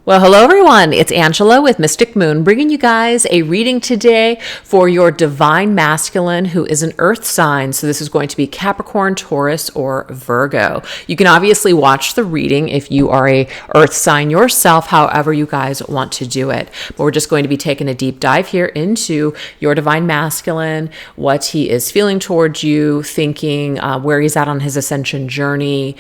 Well, hello everyone. It's Angela with Mystic Moon, bringing you guys a reading today for your divine masculine who is an earth sign. So this is going to be Capricorn, Taurus, or Virgo. You can obviously watch the reading if you are a earth sign yourself, however you guys want to do it. But we're just going to be taking a deep dive here into your divine masculine, what he is feeling towards you, thinking, where he's at on his ascension journey,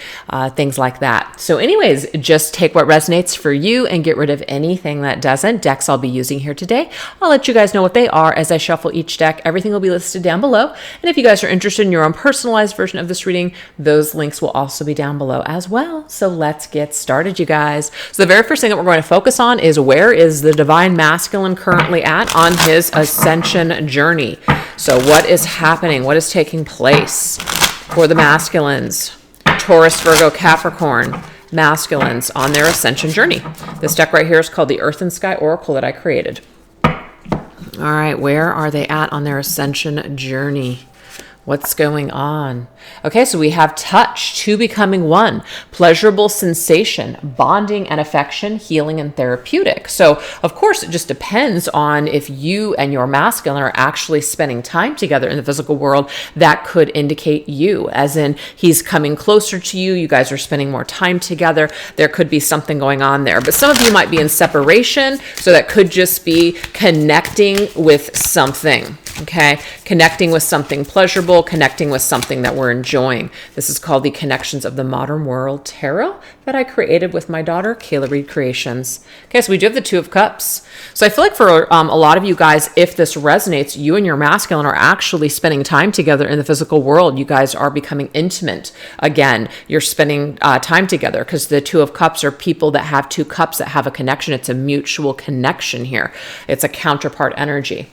things like that. So anyways, just take what resonates for you and get rid of anything that doesn't. Decks I'll be using here today, I'll let you guys know what they are as I shuffle each deck. Everything will be listed down below. And if you guys are interested in your own personalized version of this reading, those links will also be down below as well. So let's get started, you guys. So the very first thing that we're going to focus on is where is the divine masculine currently at on his ascension journey? So what is happening? What is taking place for the masculines? Taurus, Virgo, Capricorn masculines on their ascension journey. This deck right here is called the Earth and Sky Oracle that I created. All right, where are they at on their ascension journey? What's going on? Okay, so we have touch, two becoming one, pleasurable sensation, bonding and affection, healing and therapeutic. So, of course, it just depends on if you and your masculine are actually spending time together in the physical world. That could indicate you, as in he's coming closer to you. You guys are spending more time together. There could be something going on there. But some of you might be in separation, so that could just be connecting with something. Okay, connecting with something pleasurable, connecting with something that we're enjoying. This is called the Connections of the Modern World Tarot that I created with my daughter, Kayla Reed Creations. Okay, so we do have the Two of Cups. So I feel like for a lot of you guys, if this resonates, you and your masculine are actually spending time together in the physical world. You guys are becoming intimate. Again, you're spending time together because the Two of Cups are people that have two cups that have a connection. It's a mutual connection here. It's a counterpart energy.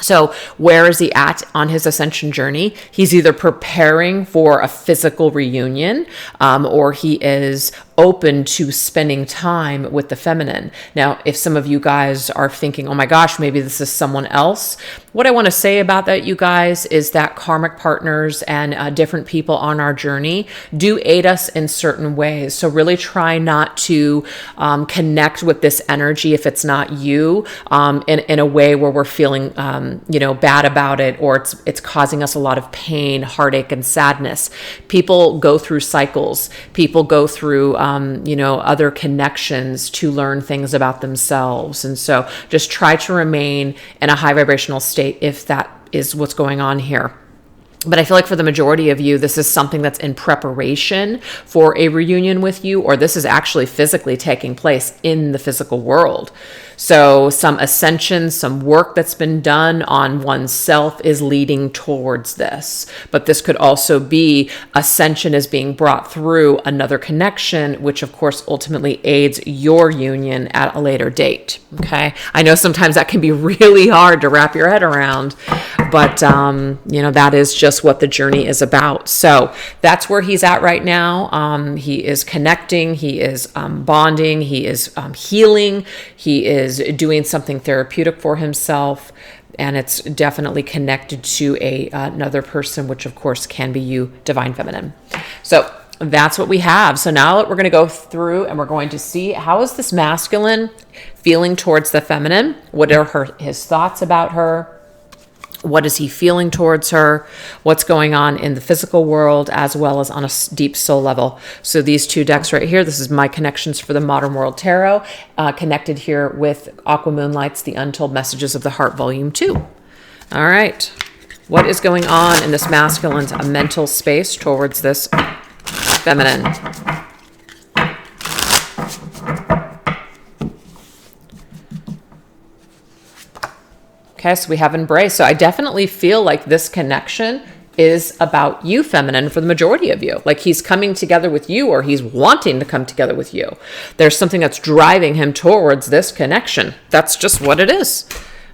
So where is he at on his ascension journey? He's either preparing for a physical reunion, or he is open to spending time with the feminine. Now, if some of you guys are thinking, oh my gosh, maybe this is someone else. What I want to say about that, you guys, is that karmic partners and different people on our journey do aid us in certain ways. So really try not to connect with this energy if it's not you, in a way where we're feeling bad about it, or it's causing us a lot of pain, heartache, and sadness. People go through cycles. People go through other connections to learn things about themselves. And so just try to remain in a high vibrational state if that is what's going on here. But I feel like for the majority of you, this is something that's in preparation for a reunion with you, or this is actually physically taking place in the physical world. So some ascension, some work that's been done on oneself is leading towards this. But this could also be ascension is being brought through another connection, which of course ultimately aids your union at a later date. Okay. I know sometimes that can be really hard to wrap your head around, but that is just what the journey is about. So that's where he's at right now. He is connecting, he is bonding, he is healing, he is doing something therapeutic for himself, and it's definitely connected to another person, which of course can be you, divine feminine. So that's what we have. So now we're going to go through and we're going to see, how is this masculine feeling towards the feminine? What are his thoughts about her? What is he feeling towards her? What's going on in the physical world as well as on a deep soul level? So these two decks right here, this is my Connections for the Modern World Tarot, connected here with Aqua Moonlight's The Untold Messages of the Heart Volume 2. All right. What is going on in this masculine's mental space towards this feminine? Okay, so we have embrace. So I definitely feel like this connection is about you, feminine, for the majority of you. Like he's coming together with you, or he's wanting to come together with you. There's something that's driving him towards this connection. That's just what it is.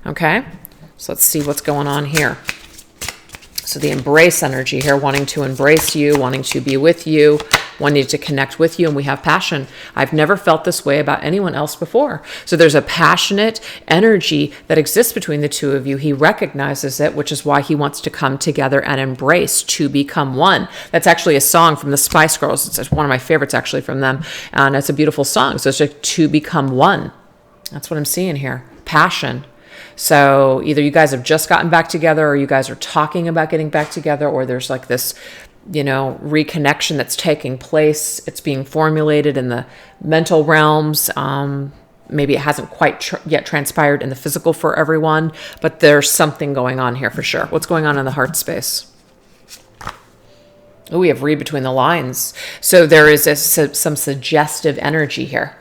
Okay, so let's see what's going on here. So the embrace energy here, wanting to embrace you, wanting to be with you. wanting to connect with you, and we have passion. I've never felt this way about anyone else before. So there's a passionate energy that exists between the two of you. He recognizes it, which is why he wants to come together and embrace, to become one. That's actually a song from the Spice Girls. It's one of my favorites actually from them, and it's a beautiful song. So it's like to become one. That's what I'm seeing here. Passion. So either you guys have just gotten back together, or you guys are talking about getting back together, or there's like this, reconnection that's taking place. It's being formulated in the mental realms. Maybe it hasn't quite yet transpired in the physical for everyone, but there's something going on here for sure. What's going on in the heart space? Oh, we have read between the lines. So there is some suggestive energy here.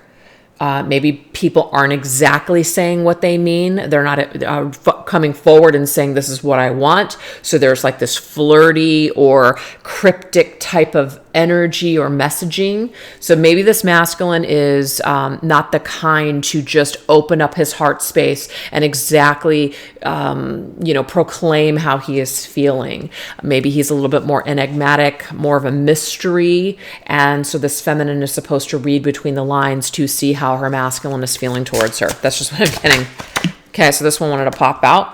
Maybe people aren't exactly saying what they mean. They're not coming forward and saying, this is what I want. So there's like this flirty or cryptic type of energy or messaging. So maybe this masculine is not the kind to just open up his heart space and exactly, proclaim how he is feeling. Maybe he's a little bit more enigmatic, more of a mystery. And so this feminine is supposed to read between the lines to see how her masculine is feeling towards her. That's just what I'm getting. Okay, so this one wanted to pop out.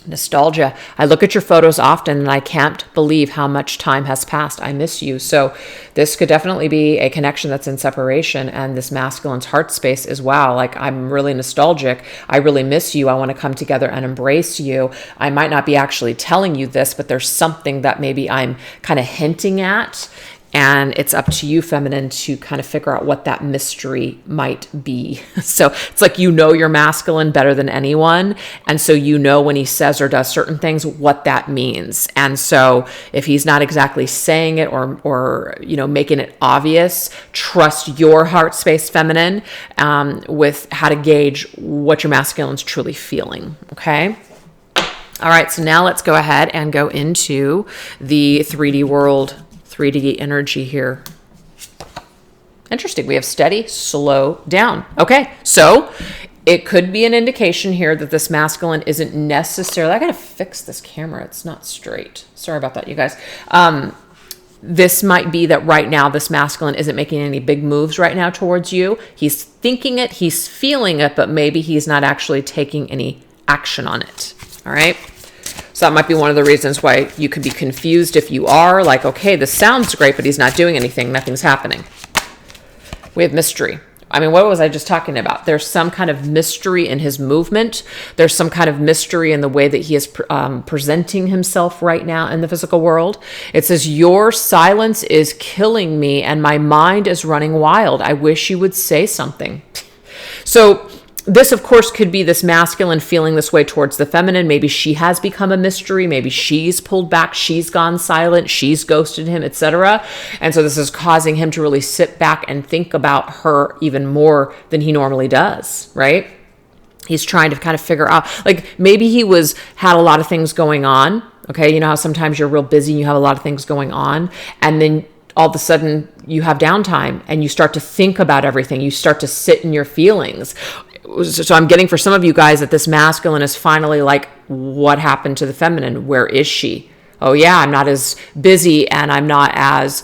Nostalgia. I look at your photos often and I can't believe how much time has passed. I miss you. So this could definitely be a connection that's in separation, and this masculine's heart space is, wow, like I'm really nostalgic. I really miss you. I want to come together and embrace you. I might not be actually telling you this, but there's something that maybe I'm kind of hinting at. And it's up to you, feminine, to kind of figure out what that mystery might be. So it's like, your masculine better than anyone. And so when he says or does certain things, what that means. And so if he's not exactly saying it or making it obvious, trust your heart space, feminine, with how to gauge what your masculine's truly feeling. Okay? All right, so now let's go ahead and go into the 3D world. 3D energy here. Interesting. We have steady, slow down. Okay. So it could be an indication here that this masculine isn't necessarily, I got to fix this camera. It's not straight. Sorry about that, you guys. This might be that right now this masculine isn't making any big moves right now towards you. He's thinking it, he's feeling it, but maybe he's not actually taking any action on it. All right. So that might be one of the reasons why you could be confused if you are like, okay, this sounds great, but he's not doing anything. Nothing's happening. We have mystery. I mean, what was I just talking about? There's some kind of mystery in his movement. There's some kind of mystery in the way that he is presenting himself right now in the physical world. It says, your silence is killing me and my mind is running wild. I wish you would say something. So this, of course, could be this masculine feeling this way towards the feminine. Maybe she has become a mystery. Maybe she's pulled back. She's gone silent. She's ghosted him, etc. And so this is causing him to really sit back and think about her even more than he normally does, right? He's trying to kind of figure out, like maybe he had a lot of things going on. Okay, you know how sometimes you're real busy and you have a lot of things going on, and then all of a sudden you have downtime and you start to think about everything. You start to sit in your feelings. So I'm getting for some of you guys that this masculine is finally like, what happened to the feminine? Where is she? Oh yeah, I'm not as busy and I'm not as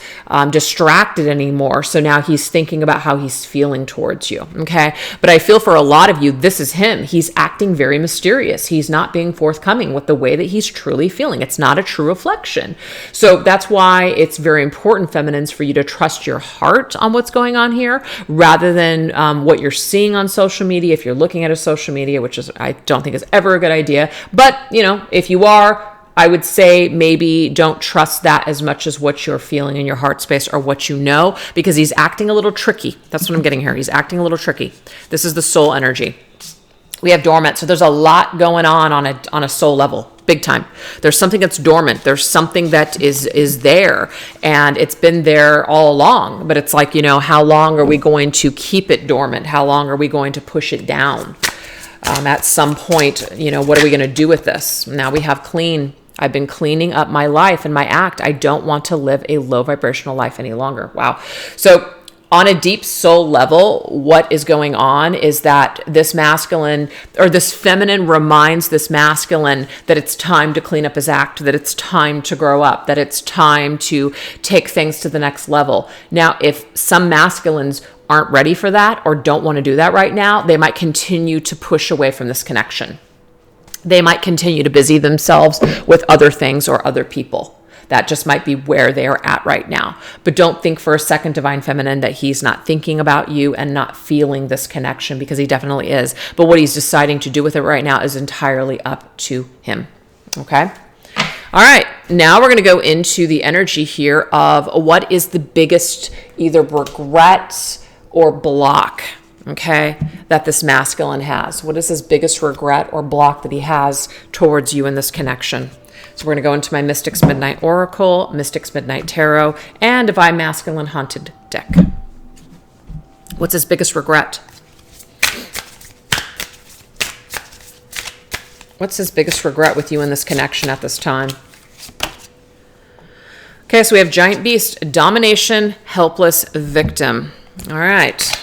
distracted anymore. So now he's thinking about how he's feeling towards you. Okay. But I feel for a lot of you, this is him. He's acting very mysterious. He's not being forthcoming with the way that he's truly feeling. It's not a true reflection. So that's why it's very important, feminines, for you to trust your heart on what's going on here rather than what you're seeing on social media. If you're looking at a social media, which is, I don't think is ever a good idea, but if you are, I would say maybe don't trust that as much as what you're feeling in your heart space or what you know, because he's acting a little tricky. That's what I'm getting here. He's acting a little tricky. This is the soul energy. We have dormant. So there's a lot going on a soul level, big time. There's something that's dormant. There's something that is there, and it's been there all along. But it's like, how long are we going to keep it dormant? How long are we going to push it down? At some point, what are we going to do with this? Now we have clean. I've been cleaning up my life and my act. I don't want to live a low vibrational life any longer. Wow. So on a deep soul level, what is going on is that this masculine or this feminine reminds this masculine that it's time to clean up his act, that it's time to grow up, that it's time to take things to the next level. Now, if some masculines aren't ready for that or don't want to do that right now, they might continue to push away from this connection. They might continue to busy themselves with other things or other people. That just might be where they are at right now. But don't think for a second, Divine Feminine, that he's not thinking about you and not feeling this connection, because he definitely is. But what he's deciding to do with it right now is entirely up to him. Okay? All right. Now we're going to go into the energy here of what is the biggest either regret or block, okay, that this masculine has. What is his biggest regret or block that he has towards you in this connection? So we're going to go into my Mystics Midnight Oracle, Mystics Midnight Tarot, and Divine Masculine Haunted deck. What's his biggest regret? What's his biggest regret with you in this connection at this time? Okay, so we have Giant Beast, Domination, Helpless, Victim. All right.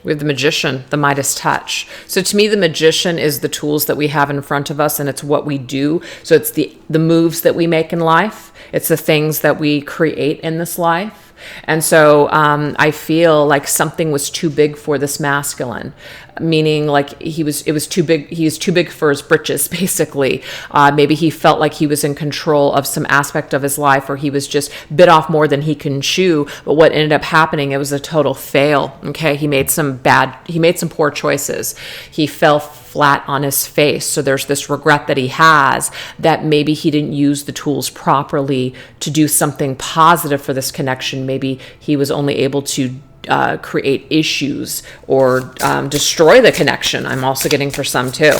We have the Magician, the Midas touch. So to me, the Magician is the tools that we have in front of us, and it's what we do. So it's the moves that we make in life. It's the things that we create in this life. And so I feel like something was too big for this masculine, meaning like it was too big. He was too big for his britches, basically. Maybe he felt like he was in control of some aspect of his life, or he was just bit off more than he can chew. But what ended up happening, it was a total fail. Okay. He made some poor choices. He fell flat on his face. So there's this regret that he has that maybe he didn't use the tools properly to do something positive for this connection. Maybe he was only able to create issues or destroy the connection. I'm also getting for some too.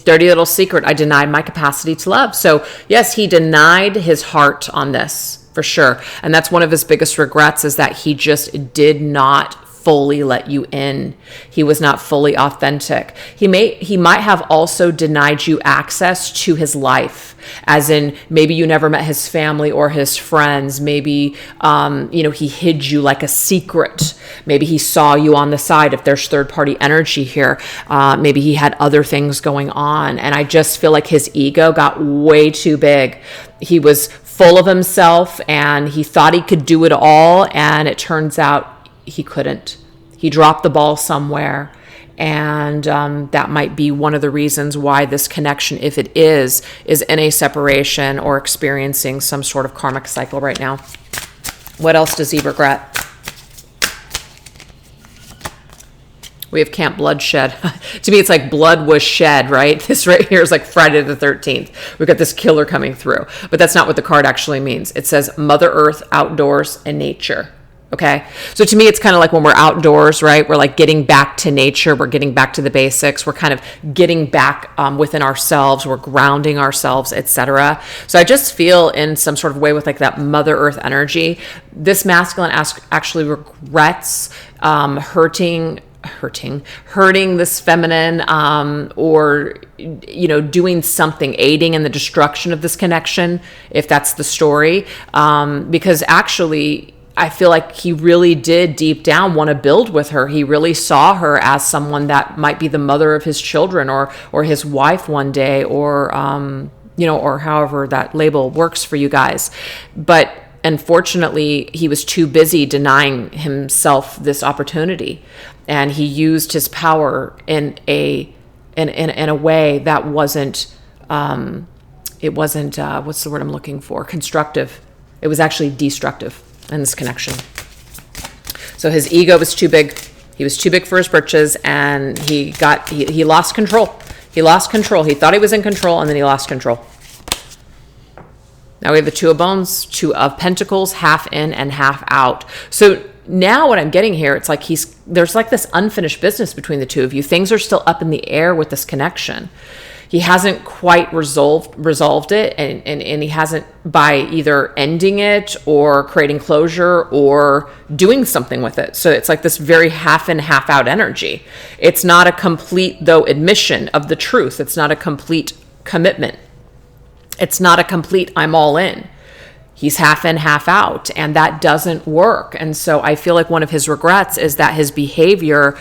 Dirty little secret. I denied my capacity to love. So yes, he denied his heart on this for sure. And that's one of his biggest regrets, is that he just did not fully let you in. He was not fully authentic. He might have also denied you access to his life, as in maybe you never met his family or his friends. Maybe he hid you like a secret. Maybe he saw you on the side, if there's third party energy here. Maybe he had other things going on, and I just feel like his ego got way too big. He was full of himself and he thought he could do it all, and it turns out he couldn't. He dropped the ball somewhere, and that might be one of the reasons why this connection, if it is in a separation or experiencing some sort of karmic cycle right now. What else does he regret? We have Camp Bloodshed. To me, it's like blood was shed, right? This right here is like Friday the 13th. We've got this killer coming through, but that's not what the card actually means. It says Mother Earth, outdoors, and nature. Okay. So to me, it's kind of like when we're outdoors, right? We're like getting back to nature. We're getting back to the basics. We're kind of getting back within ourselves. We're grounding ourselves, etc. So I just feel in some sort of way with like that Mother Earth energy, this masculine actually regrets hurting this feminine, or doing something, aiding in the destruction of this connection, if that's the story, because actually I feel like he really did deep down want to build with her. He really saw her as someone that might be the mother of his children, or his wife one day, or or however that label works for you guys. But unfortunately, he was too busy denying himself this opportunity, and he used his power in a way that wasn't what's the word I'm looking for? Constructive. It was actually destructive in this connection. So his ego was too big. He was too big for his britches, and he lost control. He lost control. He thought he was in control, and then he lost control. Now we have the Two of Bones, Two of Pentacles, half in and half out. So now what I'm getting here, it's like there's like this unfinished business between the two of you. Things are still up in the air with this connection. He hasn't quite resolved it, and he hasn't, by either ending it or creating closure or doing something with it. So it's like this very half in, half out energy. It's not a complete, though, admission of the truth. It's not a complete commitment. It's not a complete I'm all in. He's half in, half out, and that doesn't work. And so I feel like one of his regrets is that his behavior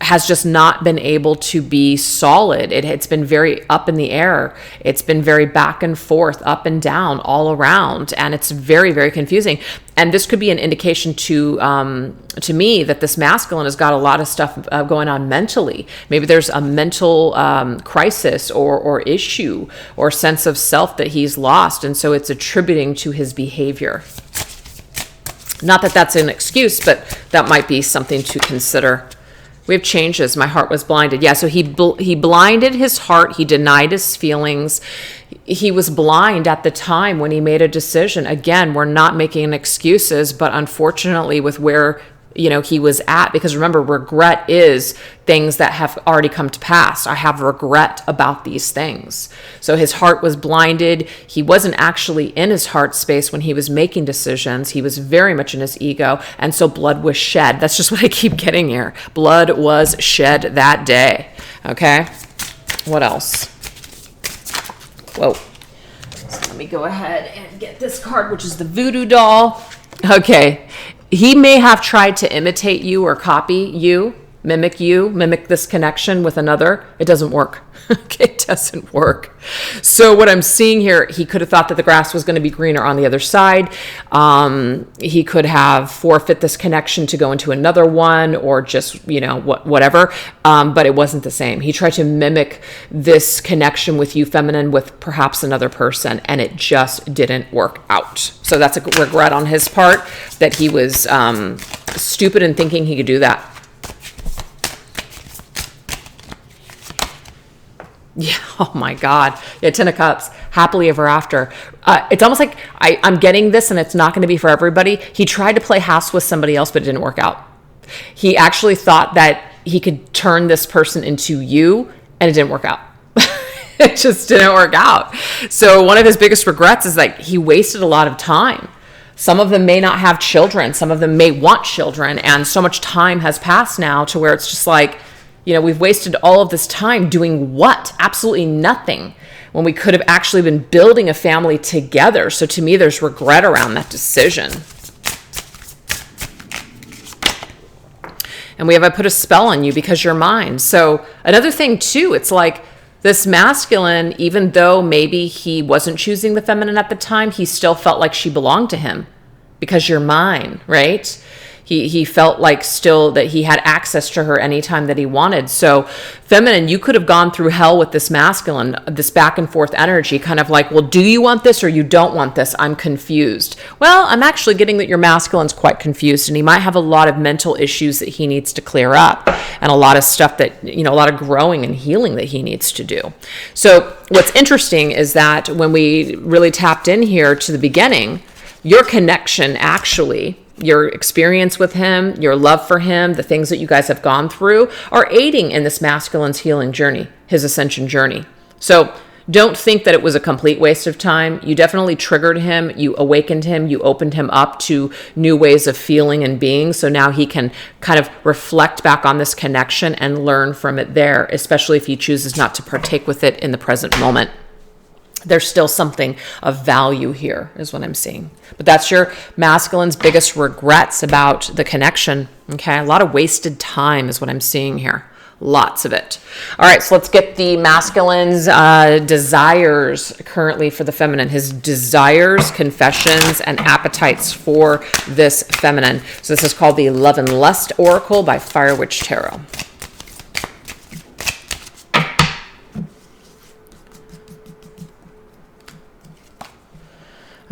has just not been able to be solid. It's been very up in the air. It's been very back and forth, up and down, all around, and it's very, very confusing. And this could be an indication to me that this masculine has got a lot of stuff going on mentally. Maybe there's a mental crisis or issue or sense of self that he's lost, and so it's attributing to his behavior. Not that that's an excuse, but that might be something to consider. We have changes. My heart was blinded. Yeah, so he blinded his heart. He denied his feelings. He was blind at the time when he made a decision. Again, we're not making excuses, but unfortunately with where he was at, because remember, regret is things that have already come to pass. I have regret about these things. So his heart was blinded. He wasn't actually in his heart space when he was making decisions. He was very much in his ego. And so blood was shed. That's just what I keep getting here. Blood was shed that day. Okay. What else? Whoa. So let me go ahead and get this card, which is the voodoo doll. Okay. He may have tried to imitate you or copy you, mimic this connection with another. It doesn't work. Okay, it doesn't work. So what I'm seeing here, he could have thought that the grass was going to be greener on the other side. He could have forfeit this connection to go into another one, or just, whatever. But it wasn't the same. He tried to mimic this connection with you, feminine, with perhaps another person, and it just didn't work out. So that's a regret on his part, that he was stupid in thinking he could do that. Yeah, oh my God. Yeah, 10 of Cups, happily ever after. It's almost like I'm getting this, and it's not going to be for everybody. He tried to play house with somebody else, but it didn't work out. He actually thought that he could turn this person into you, and it didn't work out. It just didn't work out. So one of his biggest regrets is like he wasted a lot of time. Some of them may not have children. Some of them may want children. And so much time has passed now to where it's just like, we've wasted all of this time doing what? Absolutely nothing, when we could have actually been building a family together. So to me, there's regret around that decision. And we have, I put a spell on you because you're mine. So another thing too, it's like this masculine, even though maybe he wasn't choosing the feminine at the time, he still felt like she belonged to him because you're mine, right? He felt like still that he had access to her anytime that he wanted. So feminine, you could have gone through hell with this masculine, this back and forth energy, kind of like, well, do you want this or you don't want this? I'm confused. Well, I'm actually getting that your masculine's quite confused, and he might have a lot of mental issues that he needs to clear up, and a lot of stuff that, a lot of growing and healing that he needs to do. So what's interesting is that when we really tapped in here to the beginning, your connection actually, your experience with him, your love for him, the things that you guys have gone through are aiding in this masculine's healing journey, his ascension journey. So don't think that it was a complete waste of time. You definitely triggered him. You awakened him. You opened him up to new ways of feeling and being. So now he can kind of reflect back on this connection and learn from it there, especially if he chooses not to partake with it in the present moment. There's still something of value here, is what I'm seeing. But that's your masculine's biggest regrets about the connection. Okay, a lot of wasted time is what I'm seeing here. Lots of it. All right, so let's get the masculine's desires currently for the feminine. His desires, confessions, and appetites for this feminine. So this is called the Love and Lust Oracle by Fire Witch Tarot.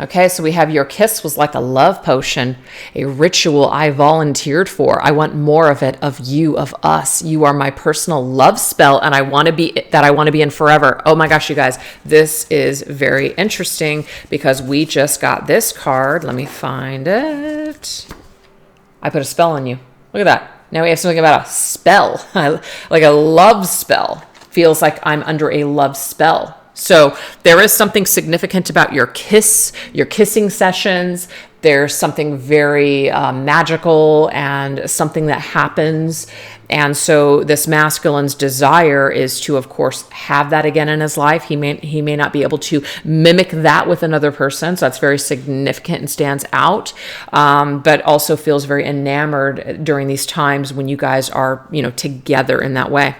Okay, so we have your kiss was like a love potion, a ritual I volunteered for. I want more of it, of you, of us. You are my personal love spell, and I want to be in forever. Oh my gosh, you guys, this is very interesting because we just got this card. Let me find it. I put a spell on you. Look at that. Now we have something about a spell, like a love spell. Feels like I'm under a love spell. So there is something significant about your kissing sessions, there's something very magical and something that happens. And so this masculine's desire is to, of course, have that again in his life. He may not be able to mimic that with another person. So that's very significant and stands out, but also feels very enamored during these times when you guys are, together in that way.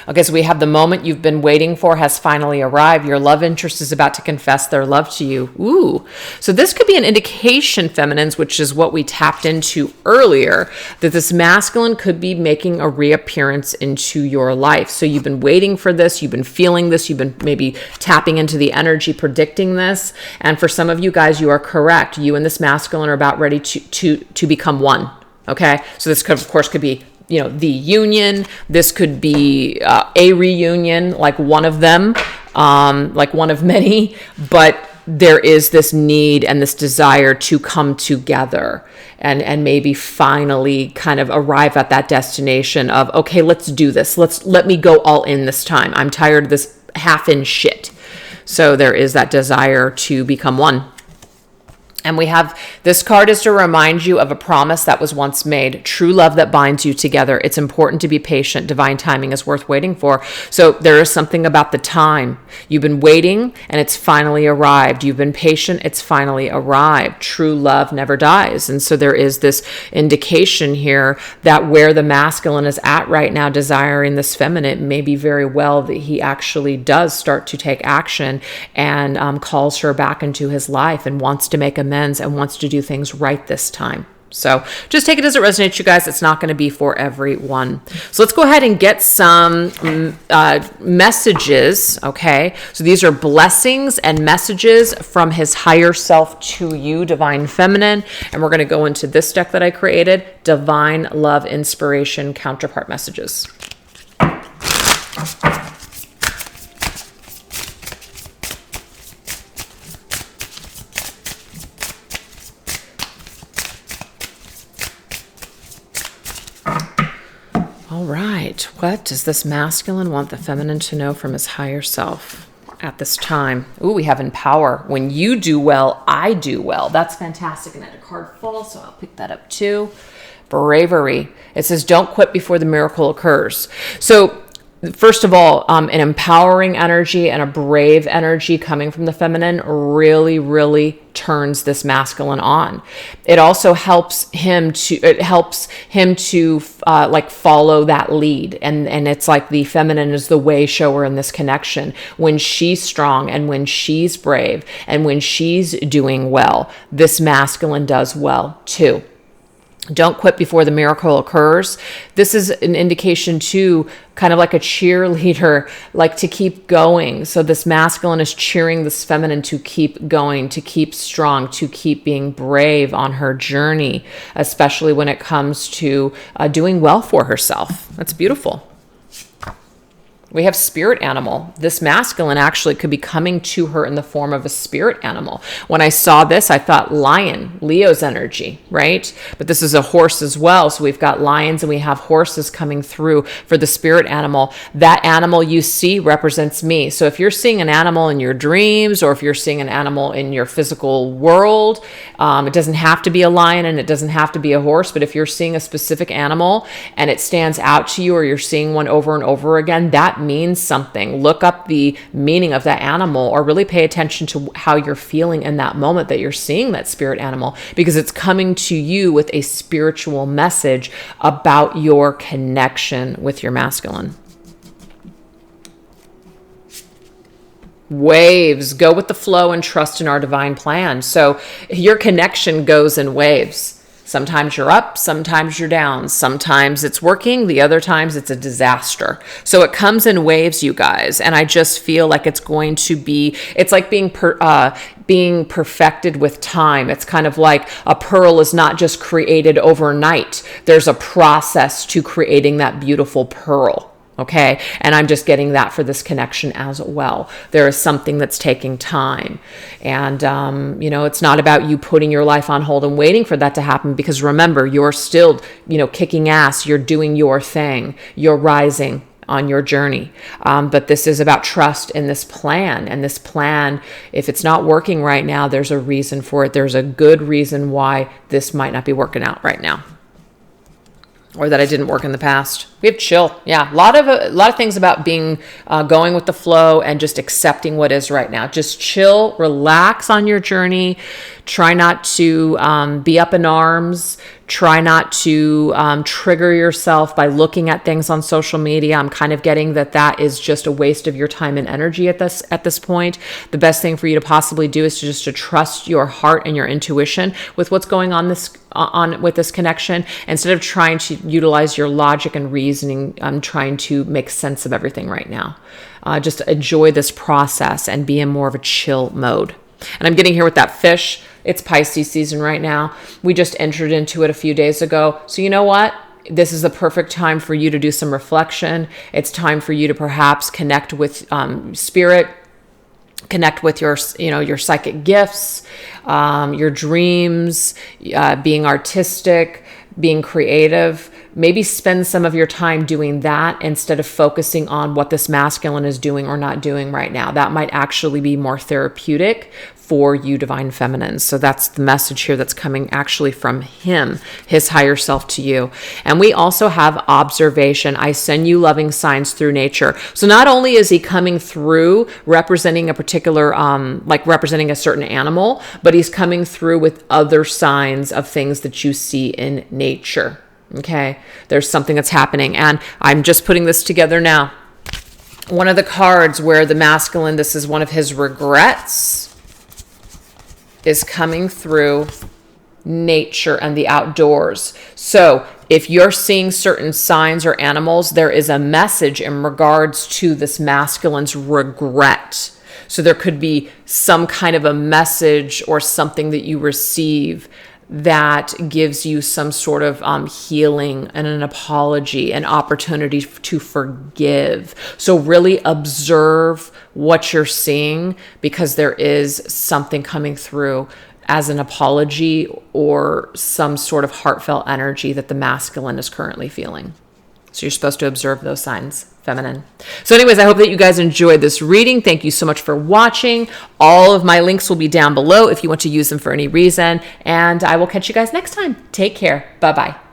Okay, so we have the moment you've been waiting for has finally arrived. Your love interest is about to confess their love to you. Ooh. So this could be an indication, feminines, which is what we tapped into earlier, that this masculine could be making a reappearance into your life. So you've been waiting for this. You've been feeling this. You've been maybe tapping into the energy, predicting this. And for some of you guys, you are correct. You and this masculine are about ready to become one. Okay, so this could, of course, could be the union. This could be a reunion, like one of them, like one of many, but there is this need and this desire to come together and maybe finally kind of arrive at that destination of, okay, let's do this. Let me go all in this time. I'm tired of this half in shit. So there is that desire to become one. And we have, this card is to remind you of a promise that was once made, true love that binds you together. It's important to be patient. Divine timing is worth waiting for. So there is something about the time. You've been waiting and it's finally arrived. You've been patient. It's finally arrived. True love never dies. And so there is this indication here that where the masculine is at right now, desiring this feminine, may be very well that he actually does start to take action and calls her back into his life and wants to make amends and wants to do things right this time. So just take it as it resonates, you guys. It's not going to be for everyone. So let's go ahead and get some messages, okay? So these are blessings and messages from his higher self to you, Divine Feminine. And we're going to go into this deck that I created, Divine Love Inspiration Counterpart Messages. All right, what does this masculine want the feminine to know from his higher self at this time? Ooh, we have empower. When you do well, I do well. That's fantastic. And I had a card fall, so I'll pick that up too. Bravery. It says, don't quit before the miracle occurs. So first of all, an empowering energy and a brave energy coming from the feminine really, really turns this masculine on. It also helps him to like follow that lead. And it's like the feminine is the way shower in this connection. When she's strong and when she's brave and when she's doing well, this masculine does well too. Don't quit before the miracle occurs. This is an indication too, kind of like a cheerleader, like to keep going. So this masculine is cheering this feminine to keep going, to keep strong, to keep being brave on her journey, especially when it comes to doing well for herself. That's beautiful. We have spirit animal. This masculine actually could be coming to her in the form of a spirit animal. When I saw this, I thought lion, Leo's energy, right? But this is a horse as well. So we've got lions and we have horses coming through for the spirit animal. That animal you see represents me. So if you're seeing an animal in your dreams or if you're seeing an animal in your physical world, it doesn't have to be a lion and it doesn't have to be a horse. But if you're seeing a specific animal and it stands out to you or you're seeing one over and over again, that means something. Look up the meaning of that animal or really pay attention to how you're feeling in that moment that you're seeing that spirit animal, because it's coming to you with a spiritual message about your connection with your masculine. Waves. Go with the flow and trust in our divine plan. So your connection goes in waves. Sometimes you're up, sometimes you're down. Sometimes it's working, the other times it's a disaster. So it comes in waves, you guys. And I just feel like it's going to be, it's like being perfected with time. It's kind of like a pearl is not just created overnight. There's a process to creating that beautiful pearl. Okay. And I'm just getting that for this connection as well. There is something that's taking time. And, it's not about you putting your life on hold and waiting for that to happen, because remember, you're still, kicking ass. You're doing your thing. You're rising. on your journey. But this is about trust in this plan. And this plan, if it's not working right now, there's a reason for it. There's a good reason why this might not be working out right now, or that it didn't work in the past. We have chill. Yeah, a lot of things about being going with the flow and just accepting what is right now. Just chill, relax on your journey. Try not to be up in arms. Try not to trigger yourself by looking at things on social media. I'm kind of getting that is just a waste of your time and energy at this point. The best thing for you to possibly do is to trust your heart and your intuition with what's going on with this connection, instead of trying to utilize your logic and reasoning. I'm trying to make sense of everything right now. Just enjoy this process and be in more of a chill mode. And I'm getting here with that fish. It's Pisces season right now. We just entered into it a few days ago. So you know what? This is the perfect time for you to do some reflection. It's time for you to perhaps connect with spirit, connect with your psychic gifts, your dreams, being artistic, being creative. Maybe spend some of your time doing that instead of focusing on what this masculine is doing or not doing right now. That might actually be more therapeutic for you, divine feminines. So that's the message here that's coming actually from him, his higher self to you. And we also have observation. I send you loving signs through nature. So not only is he coming through representing a particular, representing a certain animal, but he's coming through with other signs of things that you see in nature. Okay, there's something that's happening, and I'm just putting this together now. One of the cards where the masculine, this is one of his regrets, is coming through nature and the outdoors. So if you're seeing certain signs or animals, there is a message in regards to this masculine's regret. So there could be some kind of a message or something that you receive that gives you some sort of healing and an apology, an opportunity to forgive. So really observe what you're seeing, because there is something coming through as an apology or some sort of heartfelt energy that the masculine is currently feeling. So you're supposed to observe those signs, feminine. So anyways, I hope that you guys enjoyed this reading. Thank you so much for watching. All of my links will be down below if you want to use them for any reason. And I will catch you guys next time. Take care. Bye-bye.